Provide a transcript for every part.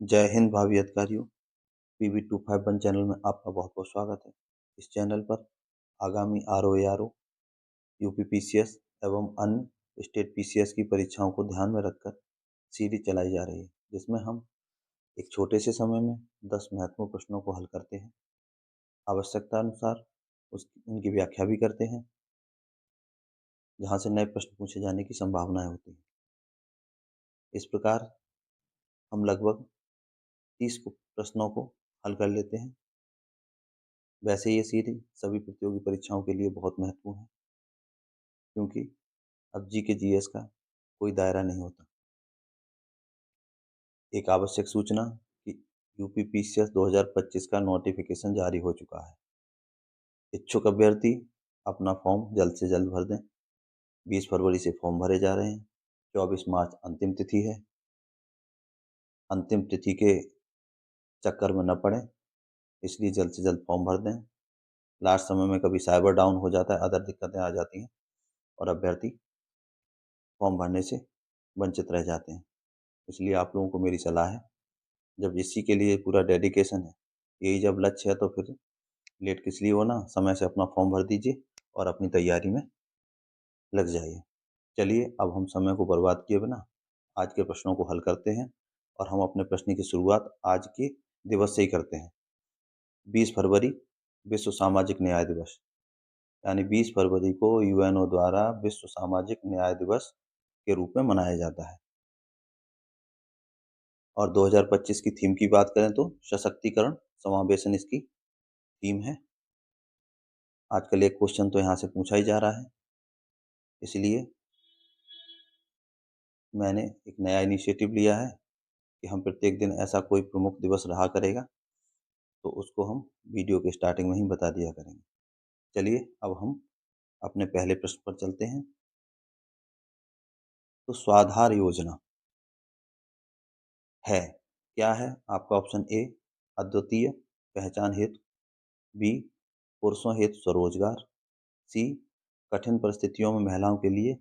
जय हिंद भावी अधिकारियों। PV251 चैनल में आपका बहुत बहुत स्वागत है। इस चैनल पर आगामी RO, UP PCS एवं अन्य स्टेट PCS की परीक्षाओं को ध्यान में रखकर सीरीज चलाई जा रही है, जिसमें हम एक छोटे से समय में 10 महत्वपूर्ण प्रश्नों को हल करते हैं। आवश्यकता अनुसार उनकी व्याख्या भी करते हैं, जहाँ से नए प्रश्न पूछे जाने की संभावनाएं होती हैं। इस प्रकार हम लगभग 30 प्रश्नों को हल कर लेते हैं। वैसे ये सीरीज सभी प्रतियोगी परीक्षाओं के लिए बहुत महत्वपूर्ण है, क्योंकि अब GK GS का कोई दायरा नहीं होता। एक आवश्यक सूचना कि UP PCS 2025 का नोटिफिकेशन जारी हो चुका है। इच्छुक अभ्यर्थी अपना फॉर्म जल्द से जल्द भर दें। 20 फरवरी से फॉर्म भरे जा रहे हैं। 24 मार्च अंतिम तिथि है। अंतिम तिथि के चक्कर में न पड़ें, इसलिए जल्द से जल्द फॉर्म भर दें। लास्ट समय में कभी साइबर डाउन हो जाता है, अदर दिक्कतें आ जाती हैं और अभ्यर्थी फॉर्म भरने से वंचित रह जाते हैं। इसलिए आप लोगों को मेरी सलाह है, जब इसी के लिए पूरा डेडिकेशन है, यही जब लक्ष्य है, तो फिर लेट किस लिए होना। समय से अपना फॉर्म भर दीजिए और अपनी तैयारी में लग जाइए। चलिए, अब हम समय को बर्बाद किए बिना आज के प्रश्नों को हल करते हैं, और हम अपने प्रश्न की शुरुआत आज के दिवस से ही करते हैं। 20 फरवरी विश्व सामाजिक न्याय दिवस, यानी 20 फरवरी को UNO द्वारा विश्व सामाजिक न्याय दिवस के रूप में मनाया जाता है। और 2025 की थीम की बात करें तो सशक्तिकरण समावेशन इसकी थीम है। आजकल एक क्वेश्चन तो यहाँ से पूछा ही जा रहा है, इसलिए मैंने एक नया इनिशिएटिव लिया है कि हम प्रत्येक दिन ऐसा कोई प्रमुख दिवस रहा करेगा, तो उसको हम वीडियो के स्टार्टिंग में ही बता दिया करेंगे। चलिए, अब हम अपने पहले प्रश्न पर चलते हैं। तो स्वाधार योजना है क्या है? आपका ऑप्शन ए अद्वितीय पहचान हेतु, बी पुरुषों हेतु स्वरोजगार, सी कठिन परिस्थितियों में महिलाओं के लिए,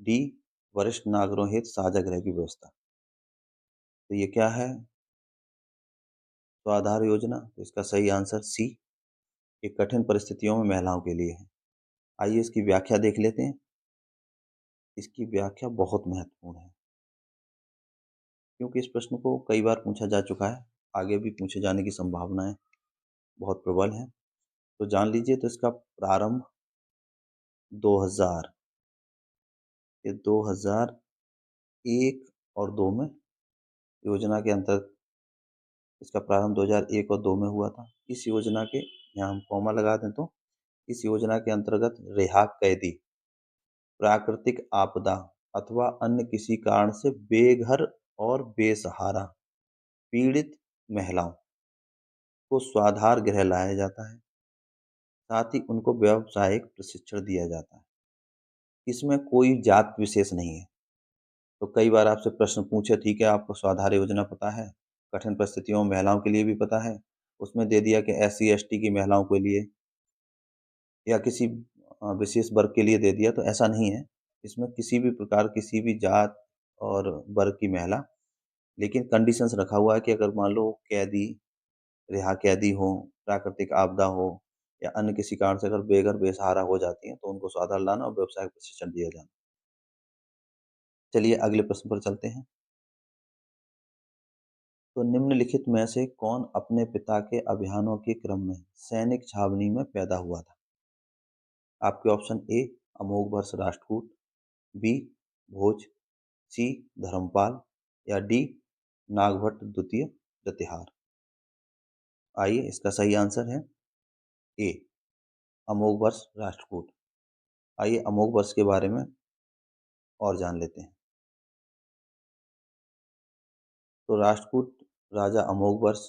डी वरिष्ठ नागरिकों हेतु साझा गृह की व्यवस्था। तो ये क्या है स्वाधार योजना? तो इसका सही आंसर सी, ये कठिन परिस्थितियों में महिलाओं के लिए है। आइए इसकी व्याख्या देख लेते हैं। इसकी व्याख्या बहुत महत्वपूर्ण है, क्योंकि इस प्रश्न को कई बार पूछा जा चुका है, आगे भी पूछे जाने की संभावनाएं बहुत प्रबल हैं। तो जान लीजिए। तो इसका प्रारंभ 2000 ये 2001 और 2 में योजना के अंतर्गत इसका प्रारंभ 2001 और 2 में हुआ था। इस योजना के, यहाँ हम कॉमा लगा दें, तो इस योजना के अंतर्गत रिहा कैदी प्राकृतिक आपदा अथवा अन्य किसी कारण से बेघर और बेसहारा पीड़ित महिलाओं को स्वाधार गृह लाया जाता है। साथ ही उनको व्यावसायिक प्रशिक्षण दिया जाता है। इसमें कोई जात विशेष नहीं है। तो कई बार आपसे प्रश्न पूछे, ठीक है आपको स्वाधार योजना पता है, कठिन परिस्थितियों में महिलाओं के लिए भी पता है, उसमें दे दिया कि SC ST की महिलाओं के लिए या किसी विशेष वर्ग के लिए दे दिया, तो ऐसा नहीं है। इसमें किसी भी प्रकार, किसी भी जात और वर्ग की महिला, लेकिन कंडीशंस रखा हुआ है कि अगर मान लो कैदी, रिहा कैदी हो, प्राकृतिक आपदा हो या अन्य किसी कारण से अगर बेघर बेसहारा हो जाती हैं, तो उनको स्वाधार लाना और व्यवसायिक प्रशिक्षण दिया जाना। चलिए अगले प्रश्न पर चलते हैं। तो निम्नलिखित में से कौन अपने पिता के अभियानों के क्रम में सैनिक छावनी में पैदा हुआ था? आपके option A Amoghavarsha Rashtrakuta, B Bhoj, C Dharmapala या डी नागभट्ट द्वितीय प्रतिहार। आइए इसका सही आंसर है ए अमोघवर्ष राष्ट्रकूट। आइए अमोघवर्ष के बारे में और जान लेते हैं। तो राष्ट्रकूट राजा अमोघवर्ष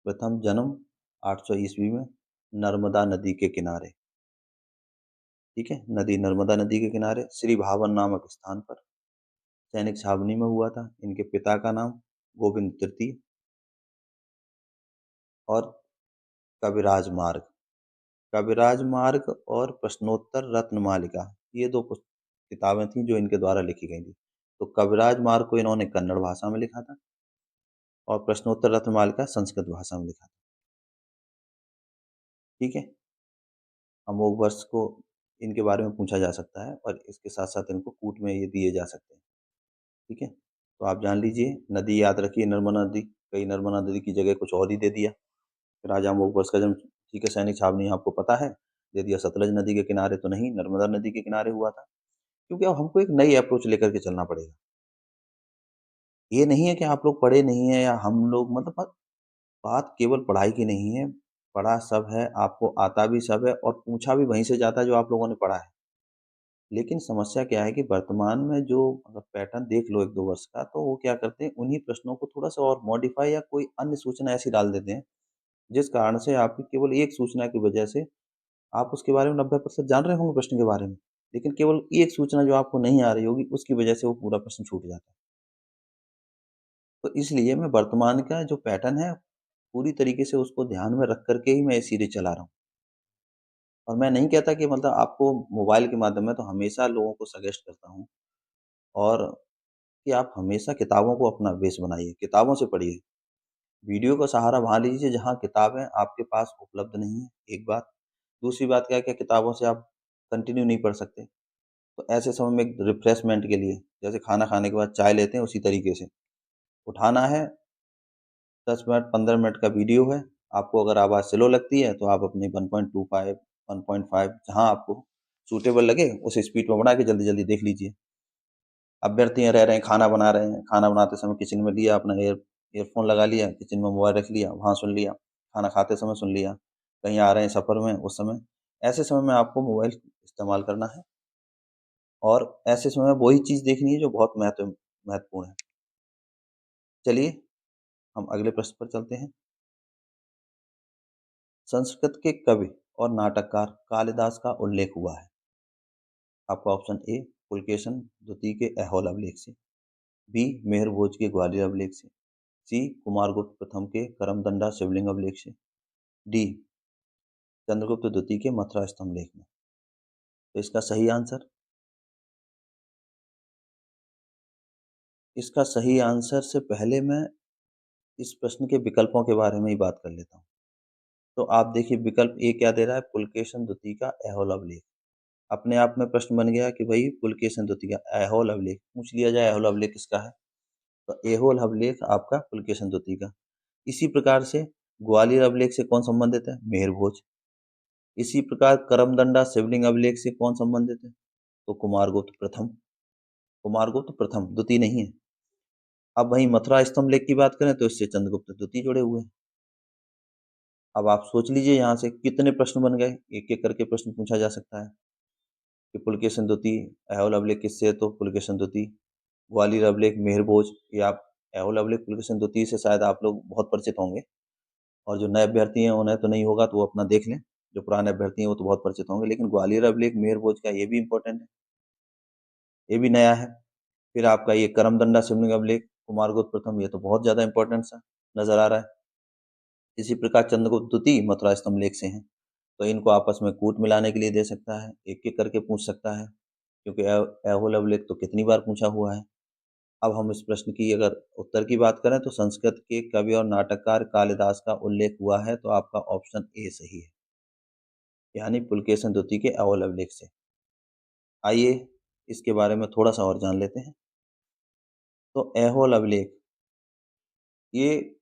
प्रथम जन्म 800 ईस्वी में नर्मदा नदी के किनारे, ठीक है, नर्मदा नदी के किनारे श्री भावन नामक स्थान पर सैनिक छावनी में हुआ था। इनके पिता का नाम गोविंद तृतीय और कविराज मार्ग, कविराज मार्ग और प्रश्नोत्तर रत्नमालिका, ये दो किताबें थीं जो इनके द्वारा लिखी गई थी। तो कविराज मार्ग को इन्होंने कन्नड़ भाषा में लिखा था और प्रश्नोत्तर रत्नमालिका संस्कृत भाषा में लिखा था। ठीक है, अमोघ वर्ष को इनके बारे में पूछा जा सकता है और इसके साथ साथ इनको कूट में ये दिए जा सकते हैं। ठीक है, तो आप जान लीजिए, नदी याद रखिए नर्मदा नदी, कई नर्मदा नदी की जगह कुछ और ही दे दिया। राजा अमोघ वर्ष का जन्म, ठीक है, सैनिक छावनी आपको पता है, दे दिया सतलज नदी के किनारे, तो नहीं, नर्मदा नदी के किनारे हुआ था। क्योंकि अब हमको एक नई अप्रोच लेकर के चलना पड़ेगा। ये नहीं है कि आप लोग पढ़े नहीं हैं या हम लोग, मतलब बात केवल पढ़ाई की नहीं है, पढ़ा सब है, आपको आता भी सब है और पूछा भी वहीं से जाता है जो आप लोगों ने पढ़ा है। लेकिन समस्या क्या है कि वर्तमान में जो अगर पैटर्न देख लो 1-2 वर्ष का, तो वो क्या करते हैं, उन्हीं प्रश्नों को थोड़ा-सा और मॉडिफ़ाई या कोई अन्य सूचना ऐसी डाल देते हैं, जिस कारण से आपकी केवल एक सूचना की वजह से आप उसके बारे में 90% जान रहे होंगे प्रश्न के बारे में, लेकिन केवल एक सूचना जो आपको नहीं आ रही होगी, उसकी वजह से वो पूरा प्रश्न छूट जाता है। तो इसलिए मैं वर्तमान का जो पैटर्न है, पूरी तरीके से उसको ध्यान में रख कर के ही मैं ये सीरीज़ चला रहा हूँ। और मैं नहीं कहता कि मतलब आपको मोबाइल के माध्यम में, तो हमेशा लोगों को सजेस्ट करता हूँ और कि आप हमेशा किताबों को अपना बेस बनाइए, किताबों से पढ़िए। वीडियो का सहारा वहाँ लीजिए जहाँ किताबें आपके पास उपलब्ध नहीं है, एक बात। दूसरी बात क्या है कि किताबों से आप कंटिन्यू नहीं पढ़ सकते। तो ऐसे समय में एक रिफ्रेशमेंट के लिए, जैसे खाना खाने के बाद चाय लेते हैं, उसी तरीके से उठाना है, 10 मिनट 15 मिनट का वीडियो है, आपको अगर आवाज़ स्लो लगती है तो आप अपनी 1.25 1.5 जहाँ आपको सूटेबल लगे उस स्पीड में बढ़ा के जल्दी-जल्दी देख लीजिए। अभ्यर्थी रह रहे हैं, खाना बना रहे हैं, खाना बनाते समय किचन में लिया अपना ईयरफ़ोन लगा लिया, किचन में मोबाइल रख लिया, वहाँ सुन लिया, खाना खाते समय सुन लिया, कहीं आ रहे हैं सफ़र में उस समय, ऐसे समय में आपको मोबाइल इस्तेमाल करना है और ऐसे समय में वही चीज़ देखनी है जो बहुत महत्वपूर्ण है। चलिए, हम अगले प्रश्न पर चलते हैं। संस्कृत के कवि और नाटककार कालिदास का उल्लेख हुआ है। आपका ऑप्शन ए पुलकेशन द्वितीय के ऐहोल अभिलेख से, बी मेहर भोज के ग्वालियर अभिलेख से, सी कुमारगुप्त प्रथम के करमदंडा शिवलिंग अभिलेख से, डी चंद्रगुप्त द्वितीय के मथुरा स्तंभ लेख में। तो इसका सही आंसर से पहले मैं इस प्रश्न के विकल्पों के बारे में ही बात कर लेता हूँ। तो आप देखिए, विकल्प ए क्या दे रहा है, पुलकेशन द्वितीय का ऐहोल अभिलेख। अपने आप में प्रश्न बन गया कि भाई पुलकेशन द्वितीय का ऐहोल अभिलेख पूछ लिया जाए, ऐहोल अभिलेख किसका है? तो ऐहोल अभिलेख आपका पुलकेशन द्वितीय का। इसी प्रकार से ग्वालियर अभिलेख से कौन संबंधित है? मेहर भोज। इसी प्रकार करमदंडा शिवलिंग अभिलेख से कौन संबंधित है? तो कुमारगुप्त प्रथम। कुमारगुप्त प्रथम, द्वितीय नहीं है। अब वहीं मथुरा स्तंभ लेख की बात करें तो इससे चंद्रगुप्त द्वितीय जुड़े हुए हैं। अब आप सोच लीजिए यहाँ से कितने प्रश्न बन गए, एक एक करके प्रश्न पूछा जा सकता है कि पुलकेशन द्वितीय ऐहोल अभिलेख किससे है? तो पुलकेशन द्वितीय। ग्वालियर अभिलेख मेहर भोज, ये आप ऐहोल अभिलेख पुलकेशन द्वितीय से शायद आप लोग बहुत परिचित होंगे और जो नए अभ्यर्थी हैं उन्हें तो नहीं होगा, तो वो अपना देख लें। जो पुराने अभ्यर्थी हैं वो तो बहुत परिचित होंगे, लेकिन ग्वालियर अभिलेख मेहर भोज का ये भी इम्पोर्टेंट है, ये भी नया है। फिर आपका ये करमदंडा शिवलिंग अभिलेख कुमारगुप्त प्रथम, ये तो बहुत ज़्यादा इम्पोर्टेंट सा नज़र आ रहा है। इसी प्रकार चंद्रगुप्त द्वितीय मथुरा स्तंभ लेख से हैं, तो इनको आपस में कूट मिलाने के लिए दे सकता है, एक-एक करके पूछ सकता है, क्योंकि ऐहोल अभिलेख तो कितनी बार पूछा हुआ है। अब हम इस प्रश्न की अगर उत्तर की बात करें तो संस्कृत के कवि और नाटककार कालिदास का उल्लेख हुआ है, तो आपका ऑप्शन ए सही है, यानी पुलकेशन द्वितीय के ऐहोल अभिलेख से। आइए इसके बारे में थोड़ा-सा और जान लेते हैं। तो ऐहोल अभिलेख ये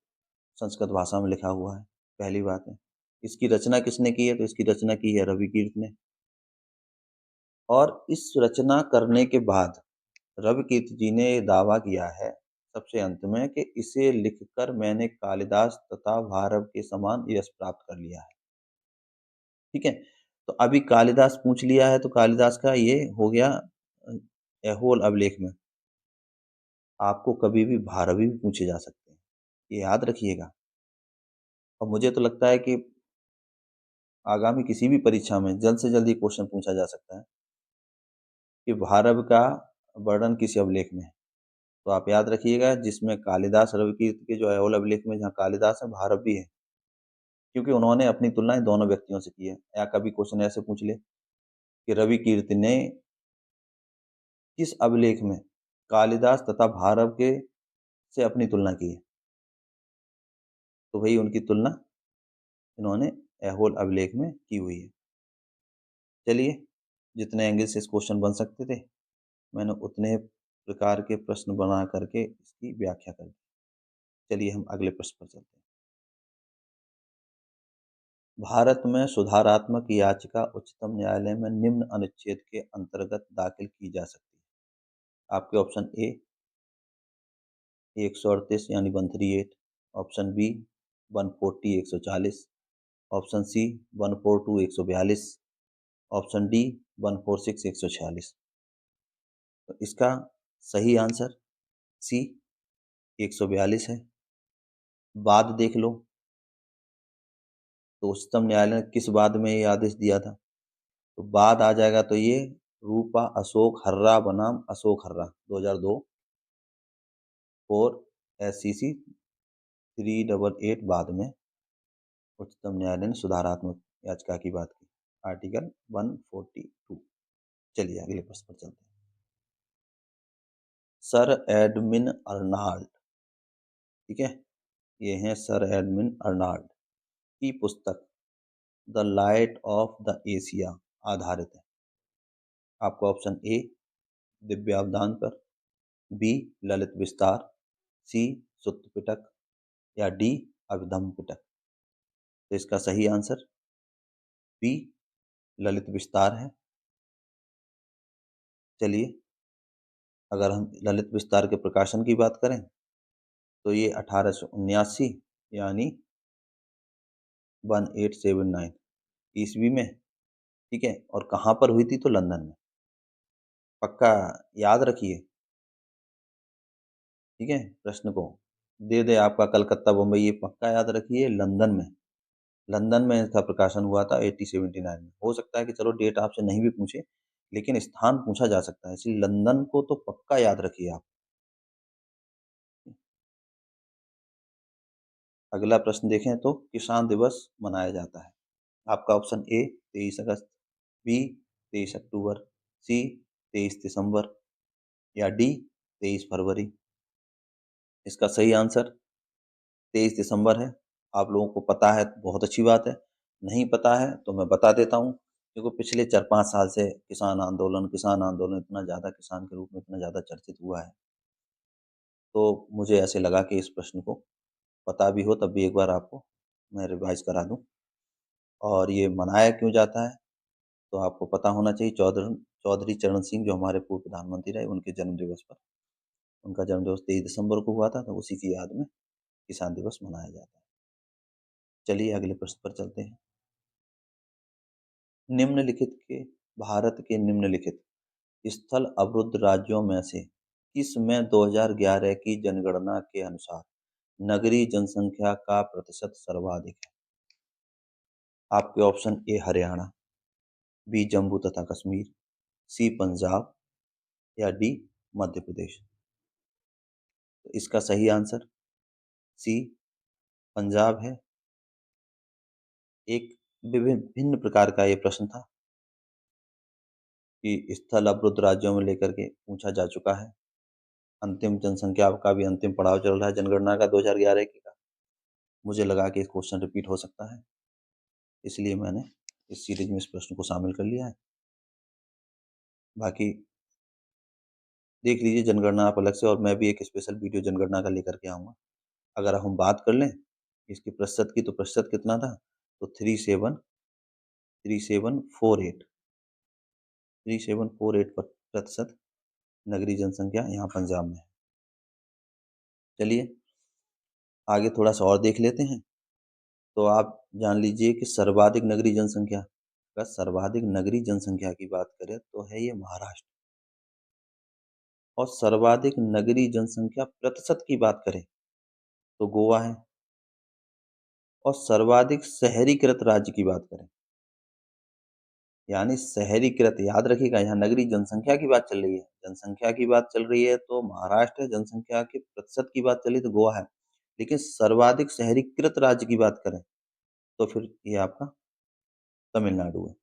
संस्कृत भाषा में लिखा हुआ है, पहली बात है। इसकी रचना किसने की है? तो इसकी रचना की है रविकीर्त ने। और इस रचना करने के बाद रविकीर्त जी ने ये दावा किया है सबसे अंत में कि इसे लिखकर मैंने कालिदास तथा भारव के समान यश प्राप्त कर लिया है। ठीक है? तो अभी कालिदास पूछ लिया है तो कालिदास का ये हो गया ऐहोल अभिलेख में। आपको कभी भी भारवी भी पूछे जा सकते हैं, ये याद रखिएगा। और मुझे तो लगता है कि आगामी किसी भी परीक्षा में जल्द से जल्द ये क्वेश्चन पूछा जा सकता है कि भारव का वर्णन किस अभिलेख में है? तो आप याद रखिएगा, जिसमें कालिदास रविकीर्त के जो ऐहोल अभिलेख में जहाँ कालिदास है, भारव भी है, क्योंकि उन्होंने अपनी तुलनाएँ दोनों व्यक्तियों से की है। या कभी क्वेश्चन ऐसे पूछ ले कि रविकीर्त ने किस अभिलेख में कालिदास तथा भारव के से अपनी तुलना की है। तो वही उनकी तुलना इन्होंने ऐहोल अभिलेख में की हुई है। चलिए, जितने एंगल से इस क्वेश्चन बन सकते थे मैंने उतने प्रकार के प्रश्न बना करके इसकी व्याख्या कर दी। चलिए हम अगले प्रश्न पर चलते हैं। भारत में सुधारात्मक याचिका उच्चतम न्यायालय में निम्न अनुच्छेद के अंतर्गत दाखिल की जा सकती है। आपके ऑप्शन ए 138 यानी 138, option B 140 140, option C 142 142, option D 146 146। तो इसका सही आंसर सी 142 है। बाद देख लो तो उच्चतम न्यायालय ने किस बाद में ये आदेश दिया था, तो बाद आ जाएगा तो ये रूपा अशोक हर्रा बनाम अशोक हर्रा 2002 और SCC 388 बाद में उच्चतम न्यायालय ने सुधारात्मक याचिका की बात की, आर्टिकल 142। चलिए अगले प्रश्न पर चलते हैं। सर एडमिन अर्नाल्ड, ठीक है, ये हैं सर एडमिन अर्नाल्ड की पुस्तक the light of the Asia आधारित है। आपका ऑप्शन ए दिव्यावदान पर, बी ललित विस्तार, सी सुत्त पिटक या डी अभिधम पिटक। तो इसका सही आंसर बी ललित विस्तार है। चलिए, अगर हम ललित विस्तार के प्रकाशन की बात करें तो ये 1879 यानी 1879 ईस्वी में, ठीक है, और कहाँ पर हुई थी, तो लंदन में। पक्का याद रखिए, ठीक है, प्रश्न को दे दे आपका कलकत्ता बम्बई, ये पक्का याद रखिए, लंदन में, लंदन में इसका प्रकाशन हुआ था 1879 में। हो सकता है कि चलो डेट आपसे नहीं भी पूछे लेकिन स्थान पूछा जा सकता है, इसलिए लंदन को तो पक्का याद रखिए आप। अगला प्रश्न देखें तो किसान दिवस मनाया जाता है। आपका ऑप्शन ए 23 अगस्त, बी 23 अक्टूबर, सी 23 दिसंबर या डी 23 फरवरी। इसका सही आंसर 23 दिसंबर है। आप लोगों को पता है तो बहुत अच्छी बात है, नहीं पता है तो मैं बता देता हूँ। देखो पिछले 4-5 साल से किसान आंदोलन इतना ज़्यादा किसान के रूप में इतना ज़्यादा चर्चित हुआ है, तो मुझे ऐसे लगा कि इस प्रश्न को पता भी हो तब भी एक बार आपको मैं रिवाइज करा दूँ। और ये मनाया क्यों जाता है तो आपको पता होना चाहिए। चौधरी चरण सिंह जो हमारे पूर्व प्रधानमंत्री रहे, उनके जन्म दिवस पर, उनका जन्म दिवस 23 दिसंबर को हुआ था, तो उसी की याद में किसान दिवस मनाया जाता है। चलिए अगले प्रश्न पर चलते हैं। निम्नलिखित के भारत के निम्नलिखित स्थल अवरुद्ध राज्यों में से किस में 2011 की जनगणना के अनुसार नगरीय जनसंख्या का प्रतिशत सर्वाधिक है। आपके option A Haryana, B Jammu तथा कश्मीर, सी पंजाब या डी मध्य प्रदेश। तो इसका सही आंसर सी पंजाब है। एक विभिन्न भिन्न प्रकार का ये प्रश्न था कि स्थल अवरुद्ध राज्यों में लेकर के पूछा जा चुका है। अंतिम जनसंख्या का भी अंतिम पड़ाव चल रहा है जनगणना का 2011 की का। मुझे लगा कि क्वेश्चन रिपीट हो सकता है, इसलिए मैंने इस सीरीज में इस प्रश्न को शामिल कर लिया है। बाकी देख लीजिए जनगणना आप अलग से, और मैं भी एक स्पेशल वीडियो जनगणना का लेकर के आऊँगा। अगर हम बात कर लें इसके प्रतिशत की, तो प्रतिशत कितना था, तो 3748 प्रतिशत नगरीय जनसंख्या यहाँ पंजाब में है। चलिए आगे थोड़ा सा और देख लेते हैं। तो आप जान लीजिए कि सर्वाधिक नगरीय जनसंख्या, अगर सर्वाधिक नगरीय जनसंख्या की बात करें तो है ये महाराष्ट्र। और सर्वाधिक नगरीय जनसंख्या प्रतिशत की बात करें तो गोवा है। और सर्वाधिक शहरीकृत राज्य की बात करें, यानी शहरीकृत, याद रखिएगा यहाँ नगरीय जनसंख्या की बात चल रही है, जनसंख्या की बात चल रही है तो महाराष्ट्र है, जनसंख्या के प्रतिशत की बात चली तो गोवा है। लेकिन सर्वाधिक शहरीकृत राज्य की बात करें तो फिर ये आपका तमिलनाडु है।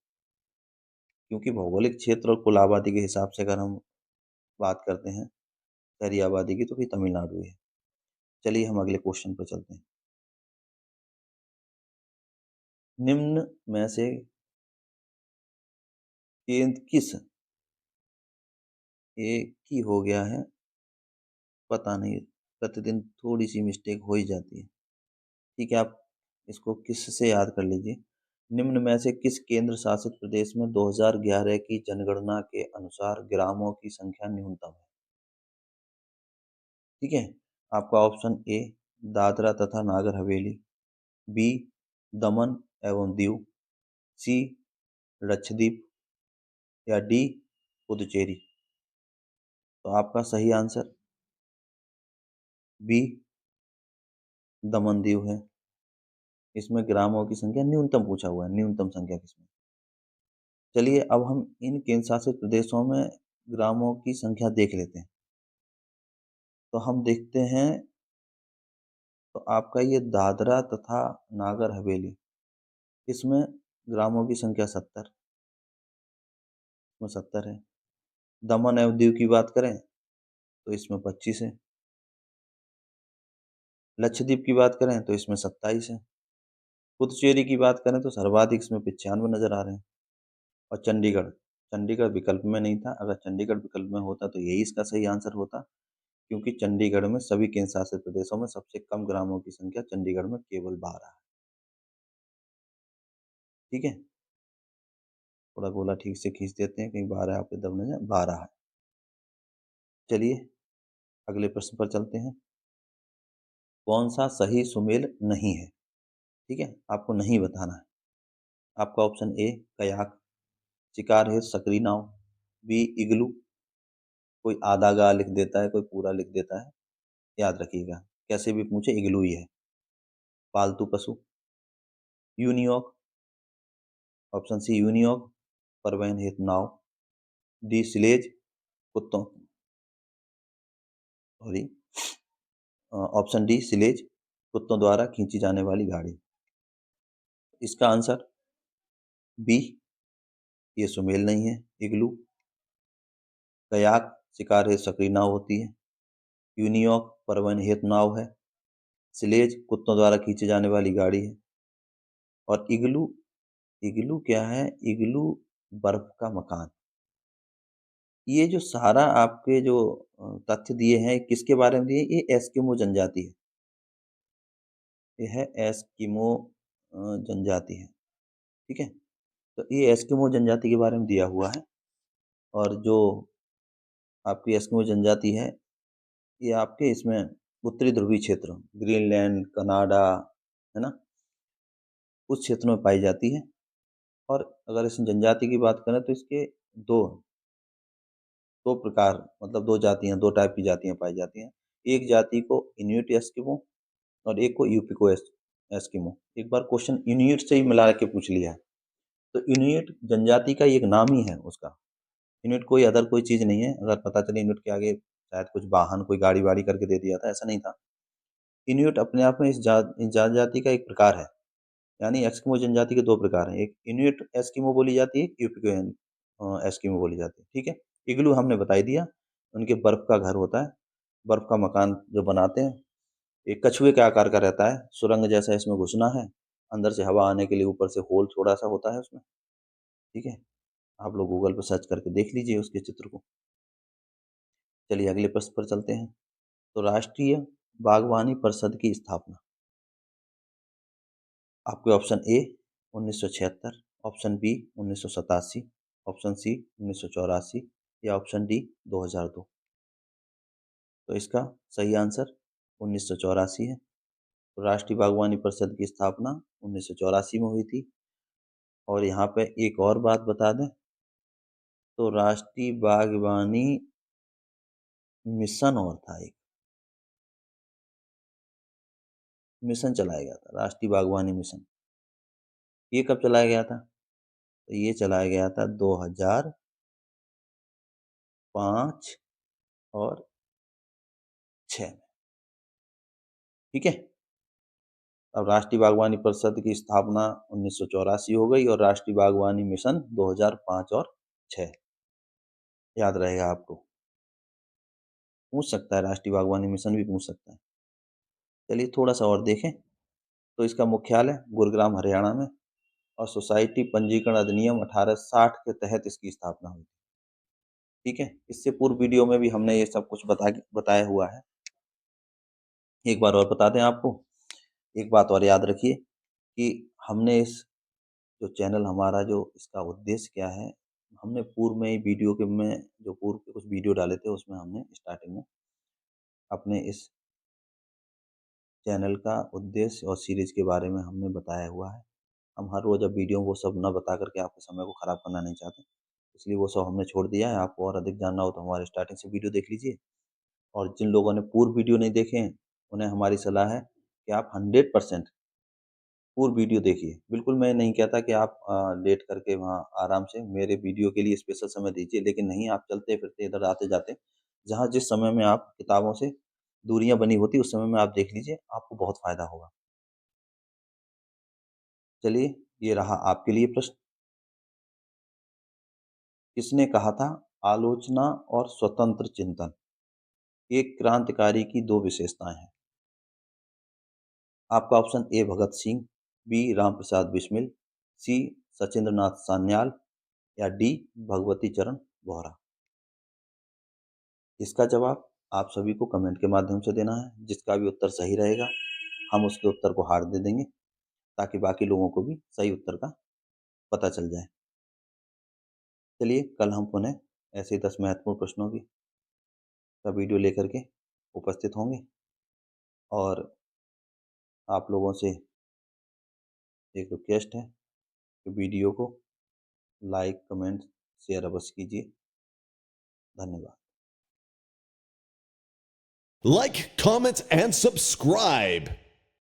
क्योंकि भौगोलिक क्षेत्र और कुल आबादी के हिसाब से अगर हम बात करते हैं शहरी आबादी की, तो फिर तमिलनाडु है। चलिए हम अगले क्वेश्चन पर चलते हैं। निम्न में से किस, एक ही हो गया है, पता नहीं, प्रतिदिन थोड़ी सी मिस्टेक हो ही जाती है। ठीक है, आप इसको किस से याद कर लीजिए। निम्न में से किस केंद्र शासित प्रदेश में 2011 की जनगणना के अनुसार ग्रामों की संख्या न्यूनतम है? ठीक है, आपका ऑप्शन ए दादरा तथा नागर हवेली, बी दमन एवं दीव, सी लक्षद्वीप, या डी पुदुचेरी। तो आपका सही आंसर बी दमन दीव है। इसमें ग्रामों की संख्या न्यूनतम पूछा हुआ है, न्यूनतम संख्या किसमें। चलिए अब हम इन केंद्र शासित प्रदेशों में ग्रामों की संख्या देख लेते हैं। तो हम देखते हैं, तो आपका ये दादरा तथा नागर हवेली, इसमें ग्रामों की संख्या 70, इसमें 70 है। दमन एवं दीव की बात करें तो इसमें 25 है। लक्षद्वीप की बात करें तो इसमें 27 है। पुदुचेरी की बात करें तो सर्वाधिक इसमें 95 नजर आ रहे हैं। और चंडीगढ़, चंडीगढ़ विकल्प में नहीं था। अगर चंडीगढ़ विकल्प में होता तो यही इसका सही आंसर होता, क्योंकि चंडीगढ़ में सभी केंद्र शासित प्रदेशों में सबसे कम ग्रामों की संख्या चंडीगढ़ में केवल 12 है। ठीक है, थोड़ा गोला ठीक से खींच देते हैं, कहीं 12 आपके दब न जाए, 12 है। चलिए अगले प्रश्न पर चलते हैं। कौन सा सही सुमेल नहीं है? ठीक है, आपको नहीं बताना है। आपका ऑप्शन ए कयाक, शिकार है सकरी नाव, बी इग्लू, कोई आधा गा लिख देता है, कोई पूरा लिख देता है, याद रखिएगा कैसे भी पूछे इग्लू ही है। पालतू पशु, यूनियॉक, ऑप्शन सी यूनियॉक, परिवहन हेतु नाव, डी स्लेज, कुत्तों, सॉरी, ऑप्शन डी स्लेज, कुत्तों द्वारा खींची जाने वाली गाड़ी। इसका आंसर बी, ये सुमेल नहीं है। इग्लू, कयाक शिकार हेतु सक्रिय नाव होती है, यूनियॉक परिवहन हेतु नाव है, स्लेज कुत्तों द्वारा खींची जाने वाली गाड़ी है, और इग्लू, इग्लू क्या है? इग्लू बर्फ का मकान। ये जो सारा आपके जो तथ्य दिए हैं किसके बारे में दिए? ये एस्किमो जनजाति है। ये है एस्किमो जनजाति है। ठीक है, तो ये एस्किमो जनजाति के बारे में दिया हुआ है। और जो आपकी एस्किमो जनजाति है, ये आपके इसमें उत्तरी ध्रुवीय क्षेत्र, ग्रीनलैंड, कनाडा, है ना, उस क्षेत्र में पाई जाती है। और अगर इस जनजाति की बात करें तो इसके दो दो प्रकार, मतलब दो जातियां, दो टाइप की जातियां पाई जाती हैं। एक जाति को इन्यूट एस्किमो और एक को यूपिको एस्किमो। एक बार क्वेश्चन इन्यूट से ही मिला के पूछ लिया है। तो इन्यूट जनजाति का एक नाम ही है उसका। इन्यूट कोई अदर कोई चीज़ नहीं है। अगर पता चले इन्यूट के आगे शायद कुछ वाहन, कोई गाड़ी वाड़ी करके दे दिया था, ऐसा नहीं था। इन्यूट अपने आप में इस जनजाति का एक प्रकार है। यानी एस्किमो जनजाति के दो प्रकार हैं, एक इन्यूट एस्किमो बोली जाती है, यूपिको एस्किमो बोली जाती है। ठीक है, इग्लू हमने बता ही दिया, उनके बर्फ का घर होता है, बर्फ का मकान जो बनाते हैं। एक कछुए के आकार का रहता है, सुरंग जैसा इसमें घुसना है, अंदर से हवा आने के लिए ऊपर से होल थोड़ा सा होता है उसमें। ठीक है, आप लोग गूगल पर सर्च करके देख लीजिए उसके चित्र को। चलिए अगले प्रश्न पर चलते हैं। तो राष्ट्रीय बागवानी परिषद की स्थापना, आपके option A 1976, option B 1987, option C 1984, या ऑप्शन डी 2002। तो इसका सही आंसर 1984 है। तो राष्ट्रीय बागवानी परिषद की स्थापना 1984 में हुई थी। और यहाँ पे एक और बात बता दें, तो राष्ट्रीय बागवानी मिशन और था, एक मिशन चलाया गया था, राष्ट्रीय बागवानी मिशन। ये कब चलाया गया था? तो ये चलाया गया था 2005 और 6 में। ठीक है, अब राष्ट्रीय बागवानी परिषद की स्थापना 1984 हो गई और राष्ट्रीय बागवानी मिशन 2005 और 6, याद रहेगा आपको। पूछ सकता है, राष्ट्रीय बागवानी मिशन भी पूछ सकता है। चलिए थोड़ा सा और देखें, तो इसका मुख्यालय गुरुग्राम हरियाणा में, और सोसाइटी पंजीकरण अधिनियम 1860 के तहत इसकी स्थापना हुई। ठीक है, इससे पूर्व वीडियो में भी हमने ये सब कुछ बताया हुआ है। एक बार और बता दें आपको, एक बात और याद रखिए कि हमने इस जो चैनल हमारा, जो इसका उद्देश्य क्या है, हमने पूर्व में ही वीडियो के में जो पूर्व के कुछ वीडियो डाले थे, उसमें हमने स्टार्टिंग में अपने इस चैनल का उद्देश्य और सीरीज के बारे में हमने बताया हुआ है। हम हर रोज़ अब वीडियो वो सब ना बता करके आपके समय को ख़राब करना नहीं चाहते, इसलिए वो सब हमने छोड़ दिया है। आपको और अधिक जानना हो तो हमारे स्टार्टिंग से वीडियो देख लीजिए, और जिन लोगों ने पूर्व वीडियो नहीं देखे हैं, उन्हें हमारी सलाह है कि आप 100% पूर्ण वीडियो देखिए। बिल्कुल मैं नहीं कहता कि आप लेट करके वहाँ आराम से मेरे वीडियो के लिए स्पेशल समय दीजिए, लेकिन नहीं, आप चलते-फिरते इधर आते-जाते, जहाँ जिस समय में आप किताबों से दूरियाँ बनी होती, उस समय में आप देख लीजिए, आपको बहुत फ़ायदा होगा। चलिए, ये रहा आपके लिए प्रश्न। किसने कहा था, आलोचना और स्वतंत्र चिंतन एक क्रांतिकारी की 2 विशेषताएँ हैं? आपका option A Bhagat Singh, B Ramprasad Bismil, C Sachindranath Sanyal, या डी भगवती चरण वोहरा। इसका जवाब आप सभी को कमेंट के माध्यम से देना है। जिसका भी उत्तर सही रहेगा, हम उसके उत्तर को हार्ट दे देंगे, ताकि बाकी लोगों को भी सही उत्तर का पता चल जाए। चलिए, कल हम पुनः ऐसे 10 महत्वपूर्ण प्रश्नों की का वीडियो लेकर के उपस्थित होंगे, और आप लोगों से एक रिक्वेस्ट है कि वीडियो को लाइक, कमेंट, शेयर अवश्य कीजिए। धन्यवाद। Like, comment, and subscribe.